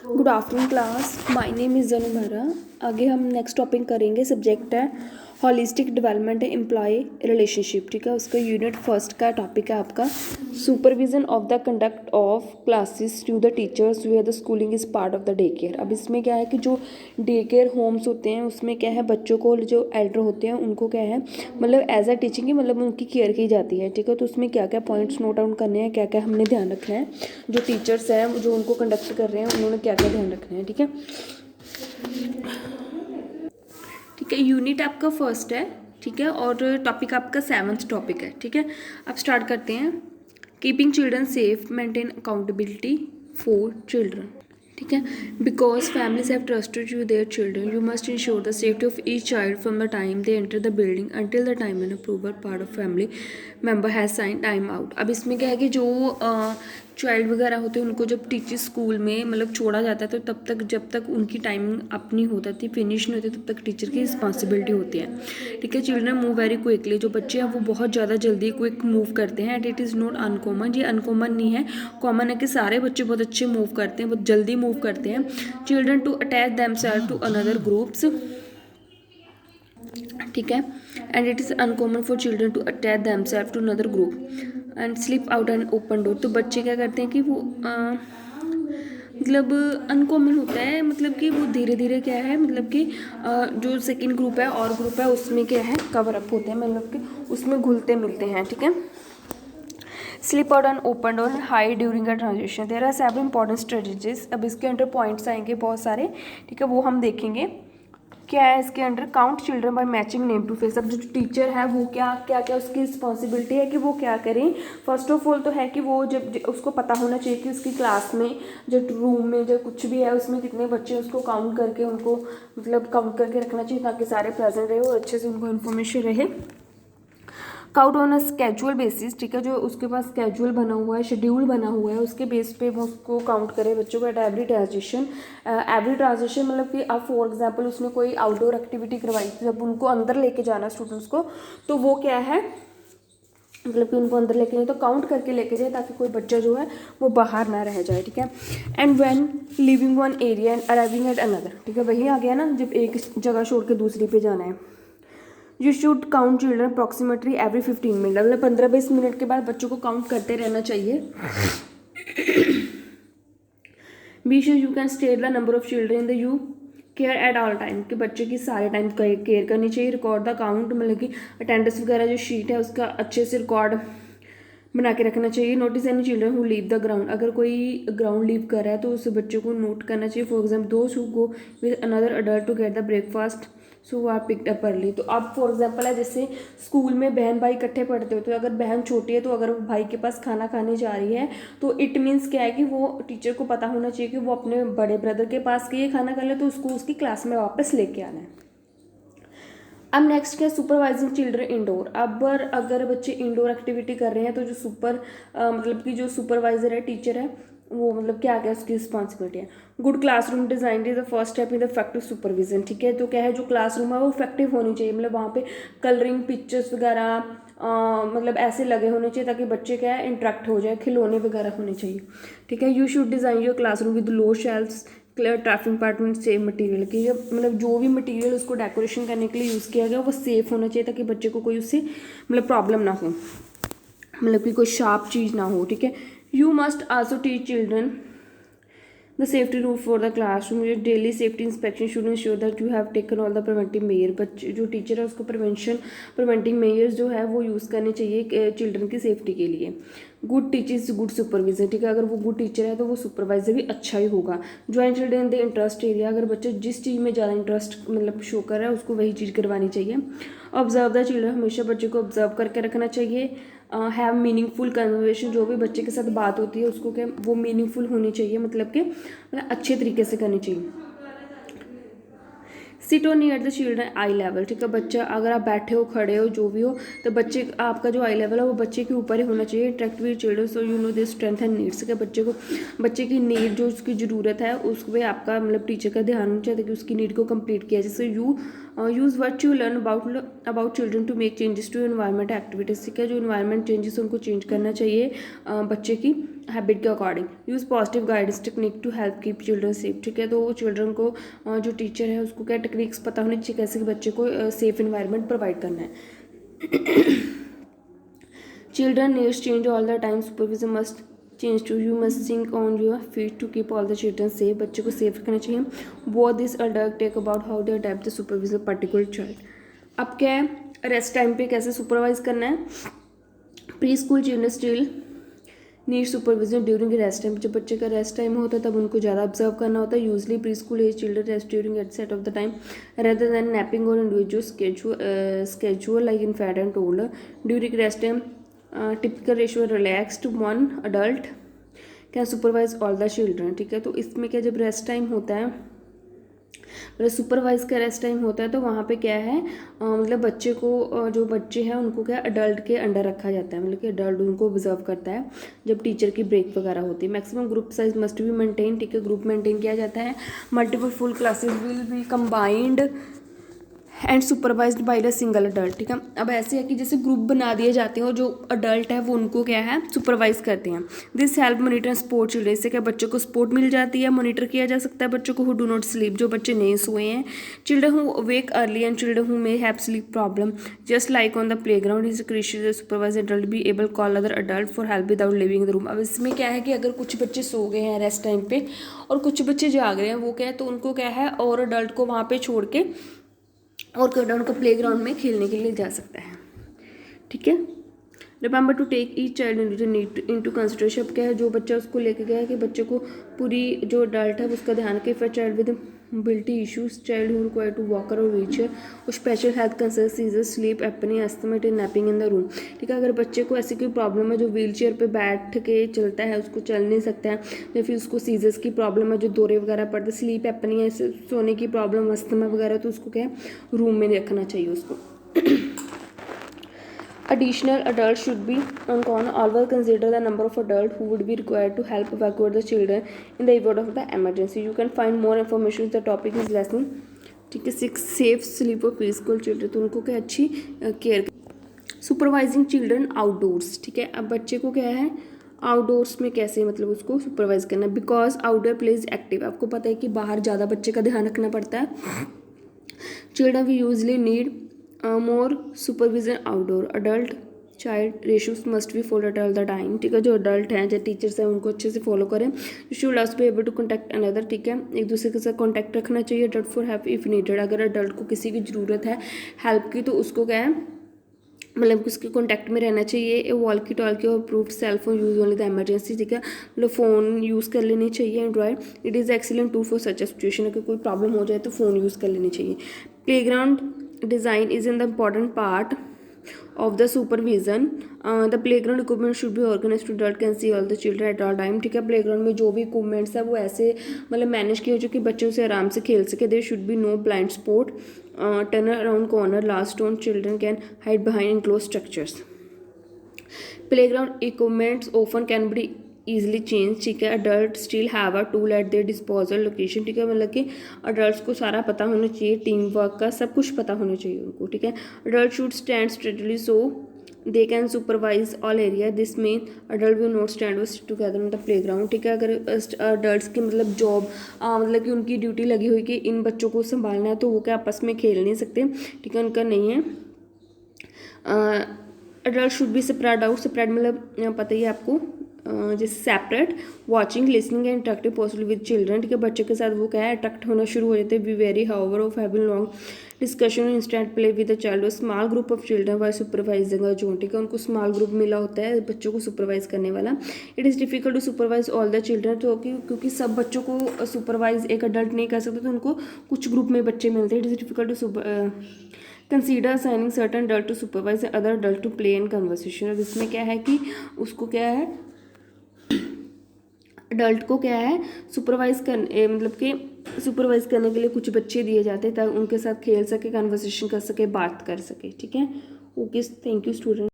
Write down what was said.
Good afternoon class, my name is Janu Mahra. आगे हम next topic करेंगे। सब्जेक्ट है हॉलिस्टिक डेवलपमेंट एम्प्लॉय रिलेशनशिप। ठीक है, उसका यूनिट फर्स्ट का टॉपिक है आपका supervision of the conduct of classes to the teachers where the schooling is part of the day care. अब इसमें क्या है कि जो डे केयर होम्स होते हैं उसमें क्या है, बच्चों को जो एल्डर होते हैं उनको क्या है, मतलब एज अ टीचिंग की मतलब उनकी केयर की जाती है। ठीक है, तो उसमें क्या क्या पॉइंट्स नोट डाउन करने हैं, क्या क्या हमने ध्यान रखना है, जो टीचर्स हैं जो उनको कंडक्ट कर रहे हैं उन्होंने क्या क्या ध्यान रखना है। ठीक है, ठीक है, यूनिट आपका फर्स्ट है। ठीक है, और टॉपिक आपका 7th टॉपिक है। ठीक है, अब स्टार्ट करते हैं। Keeping children safe, maintain accountability for children. ठीक है, because families have trusted you their children, you must ensure the safety of each child from the time they enter the building until the time an approval part of family member has sign time out. अब इसमें क्या है कि जो child वगैरह होते हैं उनको जब टीचर स्कूल में मतलब छोड़ा जाता है तो तब तक जब तक उनकी टाइमिंग अपनी हो जाती फिनिश नहीं होती तब तक टीचर की रिस्पॉन्सिबिलिटी होती है। ठीक है, चिल्ड्रन मूव वेरी क्विकली, जो बच्चे हैं वो बहुत ज़्यादा जल्दी क्विक मूव करते हैं and it is not uncommon. ये अनकॉमन नहीं है, कॉमन है कि सारे बच्चे बहुत अच्छे मूव करते हैं, बहुत जल्दी मूव करते हैं। Children to attach themselves to another groups. ठीक है, and it is uncommon for children to attach themselves to another group and slip out and open door. तो बच्चे क्या करते हैं कि वो मतलब अनकॉमन होता है, मतलब कि वो धीरे धीरे क्या है, मतलब कि जो सेकंड ग्रुप है और ग्रुप है उसमें क्या है कवर अप होते हैं, मतलब कि उसमें घुलते मिलते हैं। ठीक है, slip out and open door high during a transition, there are several important strategies. अब इसके अंडर पॉइंट्स आएंगे बहुत सारे। ठीक है, वो हम देखेंगे क्या है इसके under. Count children by matching name to face. अब जो टीचर है वो क्या क्या क्या उसकी रिस्पॉन्सिबिलिटी है कि वो क्या करें। फर्स्ट ऑफ ऑल तो है कि वो जब उसको पता होना चाहिए कि उसकी क्लास में जो रूम में जो कुछ भी है उसमें कितने बच्चे, उसको काउंट करके उनको मतलब काउंट करके रखना चाहिए ताकि सारे प्रेजेंट रहे और अच्छे से उनको इन्फॉर्मेशन रहे। Count on a schedule basis. ठीक है, जो उसके पास स्केजुअल बना हुआ है, शेड्यूल बना हुआ है, उसके बेस पे वो उसको काउंट करे बच्चों को at every transition. Every transition मतलब कि अब फॉर एग्जांपल उसने कोई आउटडोर एक्टिविटी करवाई थी, जब उनको अंदर लेके जाना स्टूडेंट्स को, तो वो क्या है मतलब कि उनको अंदर लेके जाए तो काउंट करके लेके जाए ताकि कोई बच्चा जो है वो बाहर ना रह जाए। ठीक है, and when living one area and arriving at another. ठीक है, वही आ गया ना, जब एक जगह छोड़ के दूसरी पे जाना है। You should count children approximately every 15 minute, मतलब 15-20 मिनट के बाद बच्चों को काउंट करते रहना चाहिए। Be sure you can state the number of children in the you care at all time, कि बच्चे की सारे टाइम केयर करनी चाहिए। रिकॉर्ड द काउंट, मतलब कि अटेंडेंस वगैरह जो शीट है उसका अच्छे से रिकॉर्ड बना के रखना चाहिए। Notice any children who leave the ground, अगर कोई ग्राउंड लीव कर रहा है तो उस बच्चे को नोट करना चाहिए। For example those who go with another adult to get the breakfast so वो आर पिक्ड अप अर्ली। तो अब फॉर एग्जाम्पल है जैसे स्कूल में बहन भाई इकट्ठे पढ़ते हो, तो अगर बहन छोटी है तो अगर वो भाई के पास खाना खाने जा रही है तो इट मीन्स क्या है कि वो टीचर को पता होना चाहिए कि वो अपने बड़े ब्रदर के पास गई है खाना खाने, तो उसको उसकी क्लास में वापस लेके आना है। अब नेक्स्ट क्या, सुपरवाइजिंग चिल्ड्रन इंडोर। अब अगर बच्चे इंडोर एक्टिविटी कर रहे हैं तो जो मतलब कि जो सुपरवाइजर है, टीचर है, वो मतलब क्या क्या उसकी रिस्पॉन्सिबिलिटी है। Good classroom design is the first step in the effective supervision. ठीक है, तो क्या है जो क्लासरूम है वो इफेक्टिव होनी चाहिए, मतलब वहाँ पे कलरिंग पिक्चर्स वगैरह मतलब ऐसे लगे होने चाहिए ताकि बच्चे क्या है इंटरेक्ट हो जाए, खिलौने वगैरह होने चाहिए। ठीक है, you should design your classroom with low shelves, clear traffic compartment, safe material की मतलब जो भी मटेरियल उसको डेकोरेशन करने के लिए यूज़ किया गया वो सेफ़ होना चाहिए ताकि बच्चे को कोई उससे मतलब प्रॉब्लम ना हो, मतलब कि कोई शार्प चीज़ ना हो। ठीक है, you must also teach children the safety rule for the classroom, your daily safety inspection should ensure that you have taken all the preventive mayor. बच्चे जो टीचर है उसको प्रिवेंटिव मेयर्स जो है वो यूज़ करने चाहिए चिल्ड्रन की सेफ्टी के लिए। Good teacher good supervision. ठीक है, अगर वो गुड टीचर है तो वो सुपरवाइजर भी अच्छा ही होगा। Join children the interest area, अगर बच्चा जिस चीज़ में ज़्यादा इंटरेस्ट मतलब शो कर रहा है उसको वही चीज़ करवानी चाहिए। ऑब्जर्व द चिल्ड्रन, हमेशा बच्चे को ऑब्जर्व करके रखना चाहिए। हैव मीनिंगफुल कन्वर्सेशन, जो भी बच्चे के साथ बात होती है उसको क्या वो मीनिंगफुल होनी चाहिए, मतलब कि मतलब अच्छे तरीके से करनी चाहिए। सिट और near the children I level. ठीक है, बच्चा अगर आप बैठे हो खड़े हो जो भी हो तो बच्चे आपका जो आई लेवल है वो बच्चे के ऊपर ही होना चाहिए। Interact with children so you know this strength and needs, के बच्चे की नीड जो उसकी ज़रूरत है उस पर आपका मतलब टीचर का ध्यान होना चाहिए कि उसकी नीड को कंप्लीट किया। जैसे you use what you learn about children to make changes to environment activities. ठीक है, जो इन्वायरमेंट चेंजेस उनको चेंज करना चाहिए बच्चे की हैबिट के अकॉर्डिंग। Use positive guidance technique to help keep children safe, ठीक है। तो वो चिल्ड्रन को जो टीचर है उसको क्या टेक्निक्स पता होनी चाहिए कैसे कि बच्चे को सेफ इन्वायरमेंट प्रोवाइड करना है। Children needs change all the time. Supervision must change too. You must think on your feet to keep all the children safe. बच्चे को सेफ रखना चाहिए. What this adult take about how they adapt the supervision particular child. अब क्या है, rest time पे कैसे supervise करना है। Pre school children still need supervision during rest time. जब बच्चे का रेस्ट टाइम होता है तब उनको ज़्यादा ऑब्जर्व करना होता है। Usually preschool age children rest during at set of the time rather than napping और individual schedule like infant and toddler. During rest time, typical ratio relaxed, one adult can supervise all the children, ठीक है। तो इसमें क्या, जब rest time होता है मतलब सुपरवाइज का रेस्ट टाइम होता है तो वहाँ पे क्या है मतलब बच्चे को जो बच्चे हैं उनको क्या अडल्ट के अंडर रखा जाता है, मतलब कि अडल्ट उनको ऑब्जर्व करता है जब टीचर की ब्रेक वगैरह होती है। Maximum group size must be maintain, ठीक है। ग्रुप मेंटेन किया जाता है। Multiple full classes will be combined and supervised by the single adult, ठीक है। अब ऐसे है कि जैसे ग्रुप बना दिए जाते हैं और जो अडल्ट है वो उनको क्या है सुपरवाइज करते हैं। This help monitor sport children, इससे क्या बच्चों को सपोर्ट मिल जाती है, मॉनिटर किया जा सकता है बच्चों को। हु डू नॉट स्लीप, जो बच्चे नहीं सोए हैं। Children who wake early and children who may have sleep problem just like on the play ground is crucial supervise adult be able call other adult for help without leaving the room. अब इसमें क्या है कि अगर कुछ बच्चे सो गए हैं रेस्ट टाइम पे और कुछ बच्चे जाग रहे हैं, वो क्या है तो उनको क्या है और अडल्ट को वहाँ पे छोड़ के और कोई उनको प्ले ग्राउंड में खेलने के लिए जा सकता है, ठीक है। Remember to take each child into consideration. अब क्या है जो बच्चा उसको लेके गया है कि बच्चे को पूरी जो अडल्ट है उसका ध्यान रखे। For child with mobility issues, child who require to walker और व्हीलचेयर और special health concern seizure sleep apnoea asthma and napping in the room, ठीक है। अगर बच्चे को ऐसी कोई प्रॉब्लम है जो व्हील चेयर पर बैठ के चलता है, उसको चल नहीं सकता है, या फिर उसको सीजर्स की प्रॉब्लम है जो दौरे वगैरह पड़ते, स्लीप एपनी है सोने की प्रॉब्लम अस्थमा वगैरह, तो उसको क्या है रूम में रखना चाहिए उसको। Additional adults should be on call. Always consider the number of adults who would be required to help evacuate the children in the event of the emergency. You can find more information if the topic is lesson, ठीक है। 6 safe sleep और peaceful children, तो उनको क्या अच्छी care. Supervising children outdoors, ठीक है। अब बच्चे को क्या है आउटडोर्स में कैसे मतलब उसको सुपरवाइज करना, बिकॉज आउटडोर प्लेज एक्टिव। आपको पता है कि बाहर ज़्यादा बच्चे का ध्यान रखना पड़ता है। Children we usually need more supervision outdoor. Adult child ratios must be followed all the time, ठीक है। जो अडल्ट हैं जो टीचर्स हैं उनको अच्छे से फॉलो करें। You should also be able to contact another, ठीक है। एक दूसरे के साथ कॉन्टैक्ट रखना चाहिए। Adult for help if needed, अगर अडल्ट को किसी की ज़रूरत है हेल्प की तो उसको क्या है मतलब उसके कॉन्टैक्ट में रहना चाहिए। वॉल्की टॉल्की और approved cell phone use only the emergency, ठीक है। मतलब फ़ोन यूज़ कर लेनी चाहिए Android. It is excellent tool for such situation, अगर कोई प्रॉब्लम हो जाए तो फ़ोन यूज़ कर लेनी चाहिए। Play ground design is in the important part of the supervision. The playground equipment should be organized to adult can see all the children at all time, ठीक है। प्लेग्राउंड में जो भी इक्विपमेंट्स है वो ऐसे मतलब मैनेज किए जो कि बच्चे उसे आराम से खेल सके। There should be no blind spot, turn around corner, last stone, children can hide behind enclose structures. Playground equipments often can be easily change, ठीक है। Adult still have a tool at their disposal location, ठीक है। मतलब कि adult को सारा पता होना चाहिए, टीम वर्क का सब कुछ पता होना चाहिए उनको, ठीक है। Adult should stand straightly so they can supervise all area. This mean adult will not stand और sit together in the play ground, ठीक है। अगर अडल्ट की मतलब जॉब मतलब कि उनकी ड्यूटी लगी हुई कि इन बच्चों को संभालना है तो वो क्या आपस में खेल नहीं सकते, ठीक है। उनका नहीं है। Adult should be spread out, spread मतलब पता ही है आपको जैसे separate, watching listening and interactive possible with children, ठीक है। बच्चे के साथ वो क्या है अट्रैक्ट होना शुरू हो जाते हैं। Be very aware of having long discussion instant play with the child और small group of children while supervising a zone, ठीक है। उनको स्मॉल ग्रुप मिला होता है बच्चों को सुपरवाइज करने वाला। It is difficult to supervise all the children, तो क्योंकि सब बच्चों को सुपरवाइज एक अडल्ट नहीं कर सकते तो उनको कुछ ग्रुप में बच्चे मिलते हैं। It is difficult to consider signing certain adult to supervise other adult to play and conversation. अब इसमें क्या है कि उसको क्या है अडल्ट को क्या है सुपरवाइज करने मतलब कि सुपरवाइज करने के लिए कुछ बच्चे दिए जाते हैं ताकि उनके साथ खेल सके, कन्वर्सेशन कर सके, बात कर सके, ठीक है। Okay, thank you student.